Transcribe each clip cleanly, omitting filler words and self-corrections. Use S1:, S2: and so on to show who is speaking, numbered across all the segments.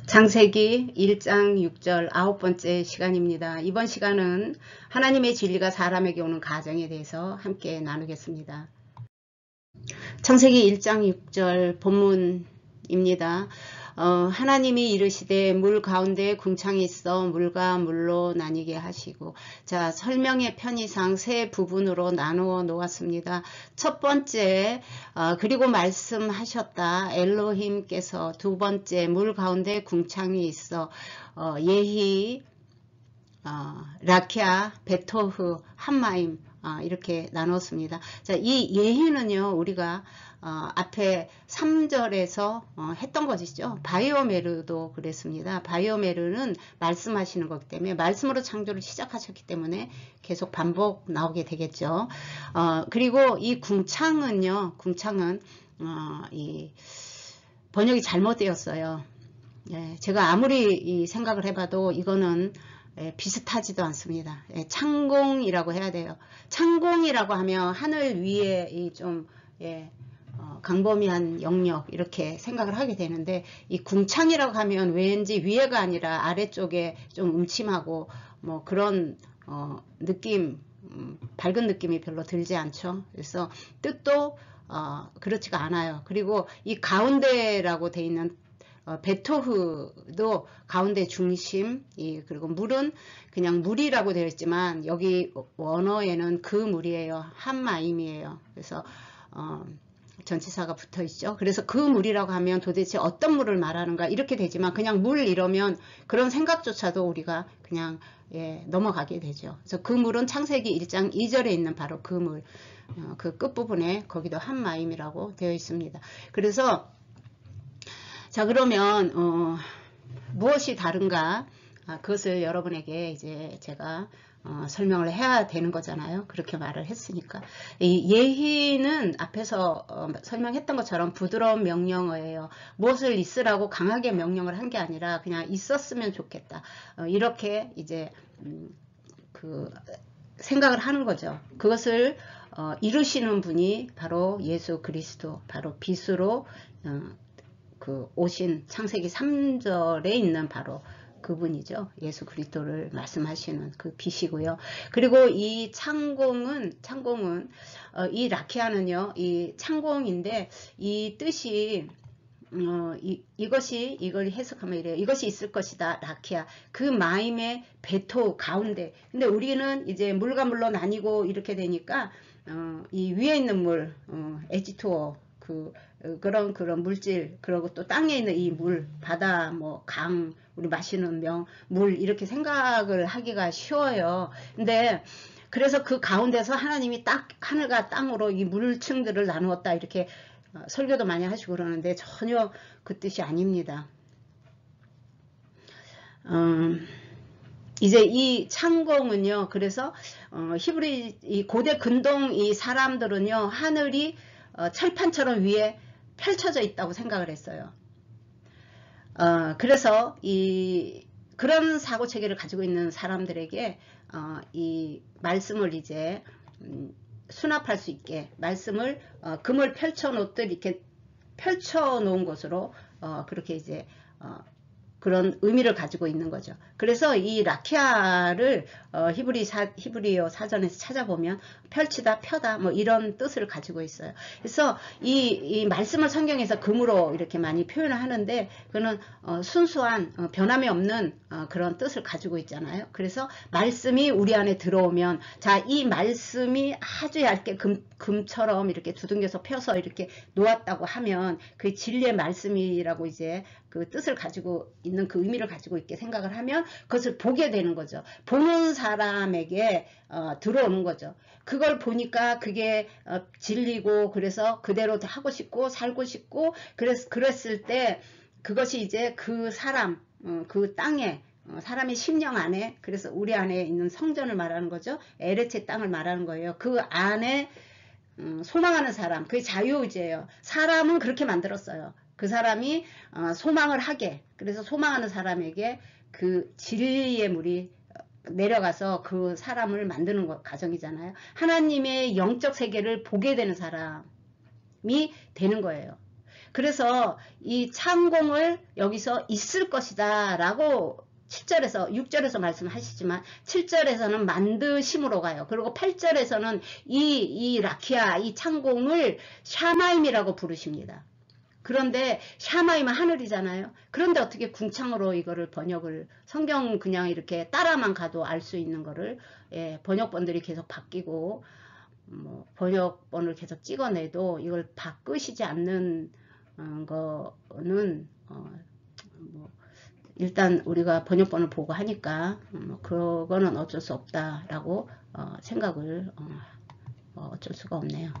S1: 창세기 1장 6절 9번째 시간입니다. 이번 시간은 하나님의 진리가 사람에게 오는 과정에 대해서 함께 나누겠습니다. 창세기 1장 6절 본문입니다. 하나님이 이르시되 물 가운데 궁창이 있어 물과 물로 나뉘게 하시고, 자, 설명의 편의상 세 부분으로 나누어 놓았습니다. 첫 번째, 그리고 말씀하셨다 엘로힘께서. 두 번째, 물 가운데 궁창이 있어 예히, 라키아, 베토흐, 함마임, 이렇게 나눴습니다. 자, 이 예히는요, 우리가 앞에 3절에서 했던 것이죠. 바이오메르도 그랬습니다. 바이오메르는 말씀하시는 거기 때문에, 말씀으로 창조를 시작하셨기 때문에 계속 반복 나오게 되겠죠. 그리고 이 궁창은요, 궁창은 이 번역이 잘못되었어요. 예, 제가 아무리 이 생각을 해봐도 이거는 비슷하지도 않습니다. 창공이라고 해야 돼요. 창공이라고 하면 하늘 위에 이 좀 광범위한 영역 이렇게 생각을 하게 되는데, 이 궁창이라고 하면 왠지 위에가 아니라 아래쪽에 좀 음침하고 뭐 그런 느낌, 밝은 느낌이 별로 들지 않죠. 그래서 뜻도 그렇지가 않아요. 그리고 이 가운데라고 돼 있는 베토흐도 가운데 중심, 그리고 물은 그냥 물이라고 되어 있지만 여기 원어에는 그 물이에요. 한마임이에요. 그래서 전치사가 붙어 있죠. 그래서 그 물이라고 하면 도대체 어떤 물을 말하는가 이렇게 되지만, 그냥 물 이러면 그런 생각조차도 우리가 그냥 넘어가게 되죠. 그래서 그 물은 창세기 1장 2절에 있는 바로 그 물, 그 끝부분에 거기도 한마임이라고 되어 있습니다. 그래서 자, 그러면 무엇이 다른가, 그것을 여러분에게 이제 제가 설명을 해야 되는 거잖아요. 그렇게 말을 했으니까. 이 예희는 앞에서 설명했던 것처럼 부드러운 명령어예요. 무엇을 있으라고 강하게 명령을 한 게 아니라 그냥 있었으면 좋겠다, 이렇게 이제 그 생각을 하는 거죠. 그것을 이루시는 분이 바로 예수 그리스도, 바로 빛으로 그 오신 창세기 3절에 있는 바로 그분이죠. 예수 그리스도를 말씀하시는 그 빛이고요. 그리고 이 창공은 이 라키아는요, 이 창공인데 이 뜻이 이걸 해석하면 이래요. 이것이 있을 것이다, 라키아. 그 마임의 베토, 가운데. 근데 우리는 이제 물과 물로 나뉘고 이렇게 되니까 이 위에 있는 물, H2O, 그런 물질, 그리고 또 땅에 있는 이 물, 바다, 뭐 강, 우리 마시는 물, 이렇게 생각을 하기가 쉬워요. 근데 그래서 그 가운데서 하나님이 딱 하늘과 땅으로 이 물층들을 나누었다, 이렇게 설교도 많이 하시고 그러는데 전혀 그 뜻이 아닙니다. 이제 이 창공은요, 그래서 히브리 이 고대 근동 이 사람들은요, 하늘이 철판처럼 위에 펼쳐져 있다고 생각을 했어요. 그래서 그런 사고 체계를 가지고 있는 사람들에게 이 말씀을 이제 수납할 수 있게, 말씀을 금을 펼쳐 놓듯 이렇게 펼쳐 놓은 것으로 그렇게 이제 그런 의미를 가지고 있는 거죠. 그래서 이 라키아를 히브리어 사전에서 찾아보면 펼치다, 펴다, 뭐 이런 뜻을 가지고 있어요. 그래서 이 말씀을 성경에서 금으로 이렇게 많이 표현을 하는데, 그거는 순수한 변함이 없는 그런 뜻을 가지고 있잖아요. 그래서 말씀이 우리 안에 들어오면, 자, 이 말씀이 아주 얇게 금처럼 이렇게 두둥겨서 펴서 이렇게 놓았다고 하면 그 진리의 말씀이라고 이제 그 뜻을 가지고 있는, 그 의미를 가지고 있게 생각을 하면 그것을 보게 되는 거죠. 보는 사람에게 들어오는 거죠. 그걸 보니까 그게 진리고, 그래서 그대로 하고 싶고 살고 싶고, 그랬을 때 그것이 이제 그 사람, 그 땅에, 사람의 심령 안에, 그래서 우리 안에 있는 성전을 말하는 거죠. 에레체 땅을 말하는 거예요. 그 안에 소망하는 사람, 그게 자유의지예요. 사람은 그렇게 만들었어요. 그 사람이 소망을 하게, 그래서 소망하는 사람에게 그 진리의 물이 내려가서 그 사람을 만드는 과정이잖아요. 하나님의 영적 세계를 보게 되는 사람이 되는 거예요. 그래서 이 창공을 여기서 있을 것이다 라고 7절에서 6절에서 말씀하시지만 7절에서는 만드심으로 가요. 그리고 8절에서는 이 라키아 이 창공을 샤마임이라고 부르십니다. 그런데 샤마임은 하늘이잖아요. 그런데 어떻게 궁창으로 이거를 번역을, 성경 그냥 이렇게 따라만 가도 알 수 있는 거를, 예, 번역본들이 계속 바뀌고 뭐 번역본을 계속 찍어내도 이걸 바꾸시지 않는 거는 뭐 일단 우리가 번역본을 보고 하니까 그거는 어쩔 수 없다라고 생각을 어쩔 수가 없네요.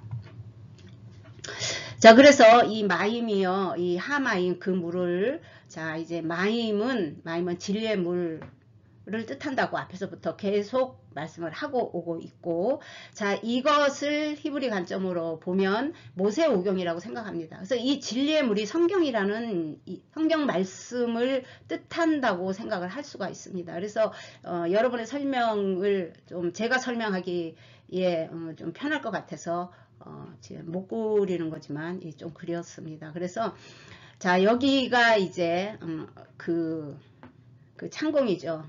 S1: 자, 그래서 이 마임이요, 이 하마임, 그 물을, 자, 이제 마임은 진리의 물을 뜻한다고 앞에서부터 계속 말씀을 하고 오고 있고, 자, 이것을 히브리 관점으로 보면 모세오경이라고 생각합니다. 그래서 이 진리의 물이 성경이라는 이 성경 말씀을 뜻한다고 생각을 할 수가 있습니다. 그래서 여러분의 설명을 좀 제가 설명하기에 좀 편할 것 같아서 지금 못 그리는 거지만 좀 그렸습니다. 그래서 자, 여기가 이제 그 창공이죠.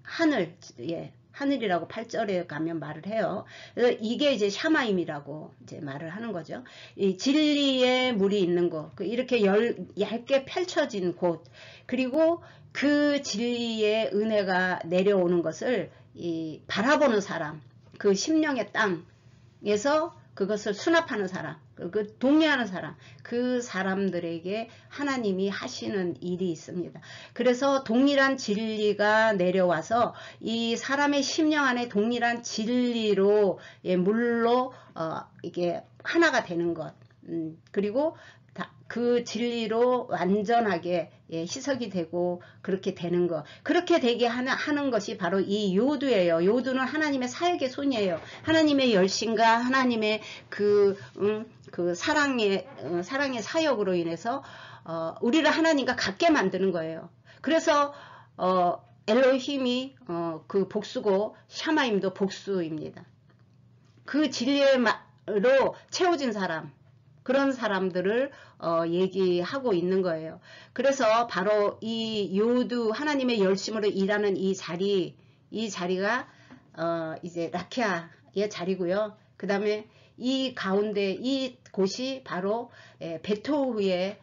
S1: 하늘, 예, 하늘이라고 8절에 가면 말을 해요. 그래서 이게 이제 샤마임이라고 이제 말을 하는 거죠. 이 진리의 물이 있는 곳, 이렇게 얇게 펼쳐진 곳, 그리고 그 진리의 은혜가 내려오는 것을 바라보는 사람, 그 심령의 땅에서 그것을 수납하는 사람, 그 동의하는 사람, 그 사람들에게 하나님이 하시는 일이 있습니다. 그래서 동일한 진리가 내려와서 이 사람의 심령 안에 동일한 진리로, 예, 물로 이게 하나가 되는 것, 그리고 그 진리로 완전하게, 예, 희석이 되고 그렇게 되는 것, 그렇게 되게 하는 것이 바로 이 요두예요. 요두는 하나님의 사역의 손이에요. 하나님의 열심과 하나님의 그 사랑의 사역으로 인해서 우리를 하나님과 같게 만드는 거예요. 그래서 엘로힘이 그 복수고 샤마임도 복수입니다. 그 진리로 채워진 사람, 그런 사람들을 얘기하고 있는 거예요. 그래서 바로 이 요두, 하나님의 열심으로 일하는 이 자리가 이제 라키아의 자리고요. 그 다음에 이 가운데 이 곳이 바로 베토후의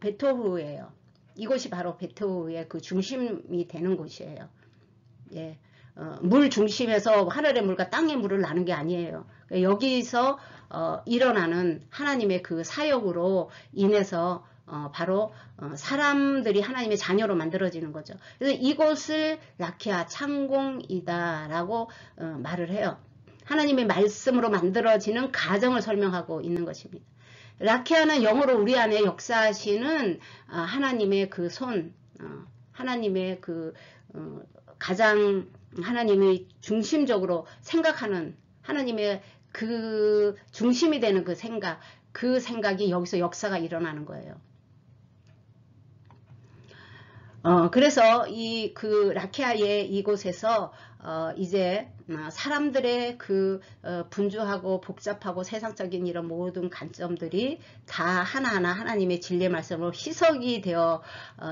S1: 베토후예요. 이곳이 바로 베토후의 그 중심이 되는 곳이에요. 예. 물 중심에서 하늘의 물과 땅의 물을 나눈 게 아니에요. 여기서 일어나는 하나님의 그 사역으로 인해서 바로 사람들이 하나님의 자녀로 만들어지는 거죠. 그래서 이곳을 라키아 창공이다 라고 말을 해요. 하나님의 말씀으로 만들어지는 가정을 설명하고 있는 것입니다. 라키아는 영어로 우리 안에 역사하시는 하나님의 그 손, 하나님의 그 가장 하나님의 중심적으로 생각하는 하나님의 그 중심이 되는 그 생각이 여기서 역사가 일어나는 거예요. 그래서 그 라키아의 이곳에서 이제 사람들의 그 분주하고 복잡하고 세상적인 이런 모든 관점들이 다 하나하나 하나님의 진리의 말씀으로 희석이 되어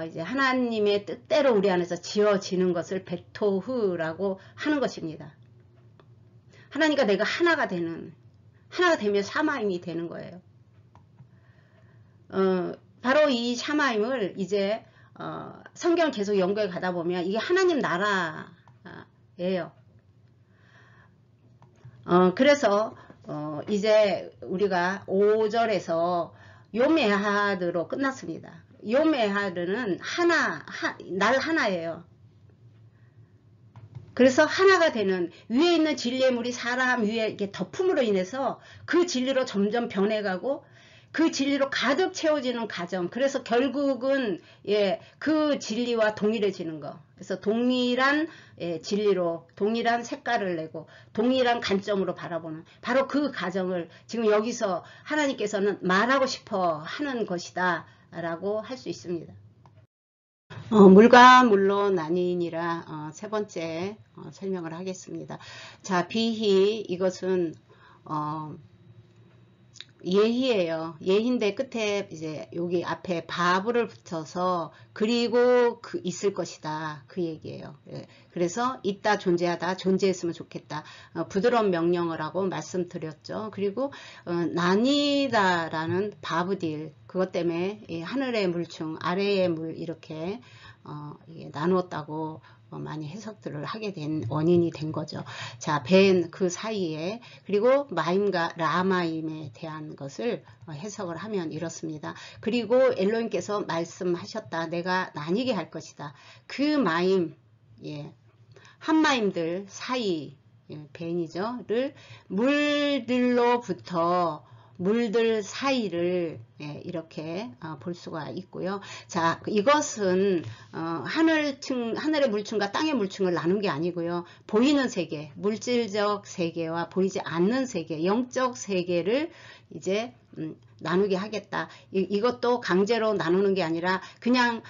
S1: 이제 하나님의 뜻대로 우리 안에서 지어지는 것을 베토흐라고 하는 것입니다. 하나님과 내가 하나가 되면 샤마임이 되는 거예요. 바로 이 샤마임을 이제 성경을 계속 연구해 가다 보면 이게 하나님 나라예요. 그래서 이제 우리가 5절에서 요메하드로 끝났습니다. 요메하드는 날 하나예요. 그래서 하나가 되는, 위에 있는 진리의 물이 사람 위에 이렇게 덮음으로 인해서 그 진리로 점점 변해가고 그 진리로 가득 채워지는 과정. 그래서 결국은 그 진리와 동일해지는 거. 그래서 동일한 진리로 동일한 색깔을 내고 동일한 관점으로 바라보는 바로 그 과정을 지금 여기서 하나님께서는 말하고 싶어 하는 것이다 라고 할 수 있습니다. 물과 물로 나뉘니라 세 번째 설명을 하겠습니다. 자, 비히 이것은 예희예요. 예희인데 끝에 이제 여기 앞에 바브를 붙여서 그리고 그 있을 것이다 그 얘기예요. 예. 그래서 있다 존재하다 존재했으면 좋겠다. 부드러운 명령을 하고 말씀드렸죠. 그리고 나뉘다라는 바브딜 그것 때문에 이 하늘의 물충 아래의 물 이렇게 이게 나누었다고 많이 해석들을 하게 된 원인이 된 거죠. 자, 벤 그 사이에 그리고 마임과 라마임에 대한 것을 해석을 하면 이렇습니다. 그리고 엘로힘께서 말씀하셨다. 내가 나뉘게 할 것이다. 그 마임, 예, 한마임들 사이, 예, 벤이죠.를 물들로부터 물들 사이를 예, 이렇게 볼 수가 있고요. 자, 이것은 하늘의 물층과 땅의 물층을 나눈 게 아니고요. 보이는 세계, 물질적 세계와 보이지 않는 세계, 영적 세계를 이제 나누게 하겠다. 이것도 강제로 나누는 게 아니라 그냥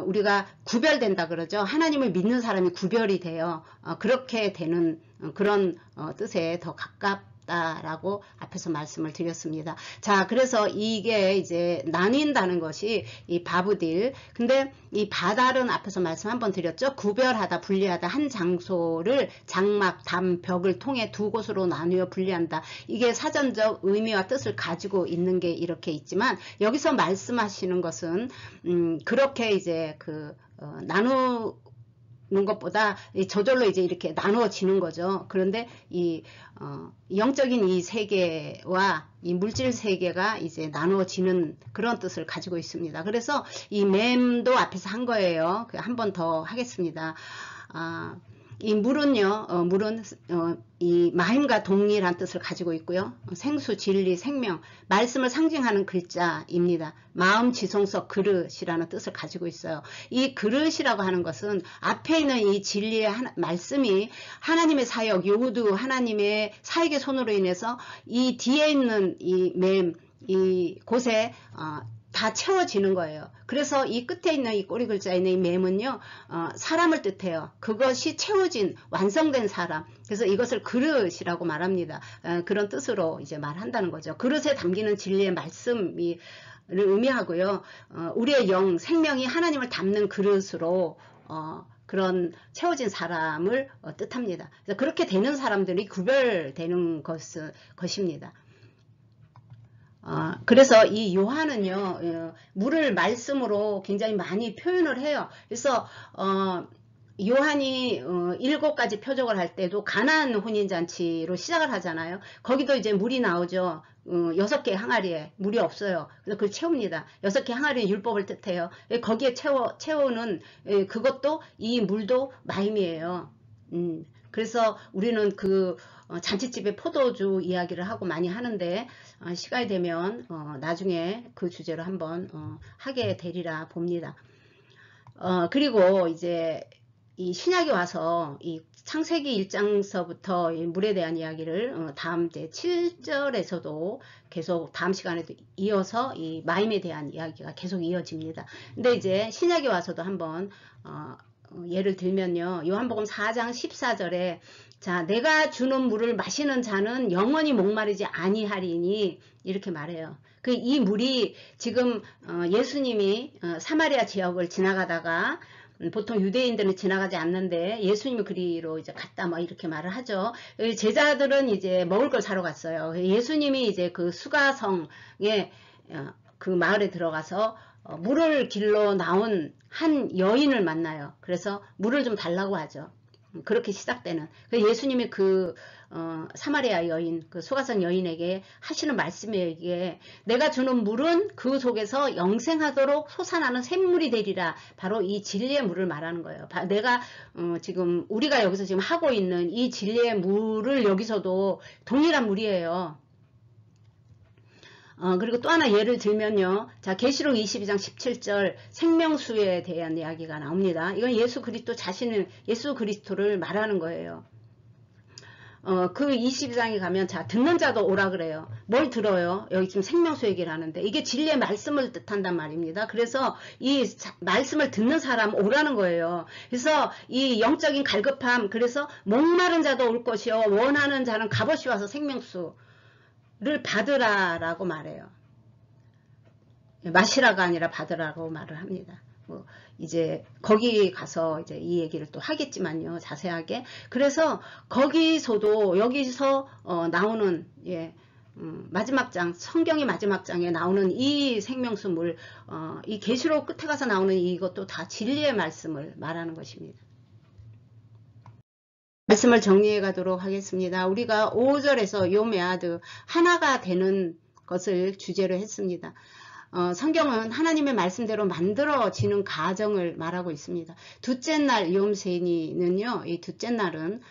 S1: 우리가 구별된다 그러죠. 하나님을 믿는 사람이 구별이 돼요. 그렇게 되는 그런 뜻에 더 가깝다라고 앞에서 말씀을 드렸습니다. 자, 그래서 이게 이제 나뉜다는 것이 이 바브딜. 근데 이 바달은 앞에서 말씀 한번 드렸죠. 구별하다, 분리하다, 한 장소를 장막, 담, 벽을 통해 두 곳으로 나누어 분리한다. 이게 사전적 의미와 뜻을 가지고 있는 게 이렇게 있지만 여기서 말씀하시는 것은 그렇게 이제 나누는 것보다 저절로 이제 이렇게 나누어지는 거죠. 그런데 이 영적인 이 세계와 이 물질 세계가 이제 나누어지는 그런 뜻을 가지고 있습니다. 그래서 이 맴도 앞에서 한 거예요. 한 번 더 하겠습니다. 이 물은요, 물은 이 마임과 동일한 뜻을 가지고 있고요. 생수, 진리, 생명, 말씀을 상징하는 글자입니다. 마음, 지성석, 그릇이라는 뜻을 가지고 있어요. 이 그릇이라고 하는 것은 앞에 있는 이 진리의 말씀이 하나님의 사역, 요구도 하나님의 사역의 손으로 인해서 이 뒤에 있는 이 맴, 이 곳에 다 채워지는 거예요. 그래서 이 끝에 있는 이 꼬리 글자에 있는 이 맴은요, 사람을 뜻해요. 그것이 채워진, 완성된 사람. 그래서 이것을 그릇이라고 말합니다. 그런 뜻으로 이제 말한다는 거죠. 그릇에 담기는 진리의 말씀이 의미하고요. 우리의 영, 생명이 하나님을 담는 그릇으로 그런 채워진 사람을 뜻합니다. 그래서 그렇게 되는 사람들이 구별되는 것입니다. 그래서 이 요한은요, 물을 말씀으로 굉장히 많이 표현을 해요. 그래서, 요한이 7가지 표적을 할 때도 가나안 혼인잔치로 시작을 하잖아요. 거기도 이제 물이 나오죠. 6개 항아리에 물이 없어요. 그래서 그걸 채웁니다. 6개 항아리는 율법을 뜻해요. 거기에 채우는 그것도 이 물도 마임이에요. 그래서 우리는 잔치집에 포도주 이야기를 하고 많이 하는데 시간이 되면 나중에 그 주제로 한번 하게 되리라 봅니다. 그리고 이제 이 신약에 와서 이 창세기 1장서부터 이 물에 대한 이야기를 다음 이제 7절에서도 계속 다음 시간에도 이어서 이 마임에 대한 이야기가 계속 이어집니다. 근데 이제 신약에 와서도 한번 예를 들면요. 요한복음 4장 14절에 자, 내가 주는 물을 마시는 자는 영원히 목마르지 아니하리니 이렇게 말해요. 이 물이 지금 예수님이 사마리아 지역을 지나가다가 보통 유대인들은 지나가지 않는데 예수님이 그리로 이제 갔다 뭐 이렇게 말을 하죠. 제자들은 이제 먹을 걸 사러 갔어요. 예수님이 이제 그 수가성에 그 마을에 들어가서 물을 길러 나온 한 여인을 만나요. 그래서 물을 좀 달라고 하죠. 그렇게 시작되는. 예수님이 사마리아 여인, 수가성 여인에게 하시는 말씀에게 내가 주는 물은 그 속에서 영생하도록 솟아나는 샘물이 되리라. 바로 이 진리의 물을 말하는 거예요. 내가 우리가 여기서 지금 하고 있는 이 진리의 물을 여기서도 동일한 물이에요. 그리고 또 하나 예를 들면요. 자, 계시록 22장 17절 생명수에 대한 이야기가 나옵니다. 이건 예수 그리스도를 말하는 거예요. 그 22장에 가면 자, 듣는 자도 오라 그래요. 뭘 들어요? 여기 지금 생명수 얘기를 하는데 이게 진리의 말씀을 뜻한단 말입니다. 그래서 이 말씀을 듣는 사람 오라는 거예요. 그래서 이 영적인 갈급함, 그래서 목마른 자도 올 것이요 원하는 자는 값없이 와서 생명수 받으라라고 말해요. 마시라가 아니라 받으라고 말을 합니다. 이제 거기 가서 이제 이 얘기를 또 하겠지만요, 자세하게. 그래서 거기서도 여기서 나오는 마지막 장, 성경의 마지막 장에 나오는 이 생명수물, 이 계시록 끝에 가서 나오는 이것도 다 진리의 말씀을 말하는 것입니다. 말씀을 정리해 가도록 하겠습니다. 우리가 5절에서 요메아드 하나가 되는 것을 주제로 했습니다. 성경은 하나님의 말씀대로 만들어지는 과정을 말하고 있습니다. 둘째 날 욤세니는요, 이 둘째 날은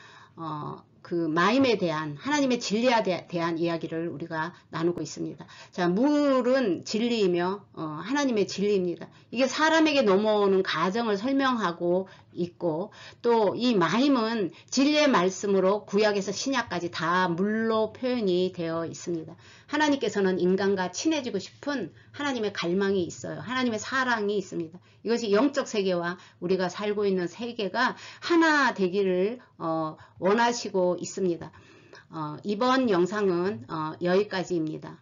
S1: 그 마임에 대한 하나님의 진리에 대한 이야기를 우리가 나누고 있습니다. 자, 물은 진리이며 하나님의 진리입니다. 이게 사람에게 넘어오는 과정을 설명하고 있고, 또 이 마임은 진리의 말씀으로 구약에서 신약까지 다 물로 표현이 되어 있습니다. 하나님께서는 인간과 친해지고 싶은 하나님의 갈망이 있어요. 하나님의 사랑이 있습니다. 이것이 영적 세계와 우리가 살고 있는 세계가 하나 되기를 원하시고 있습니다. 이번 영상은 여기까지입니다.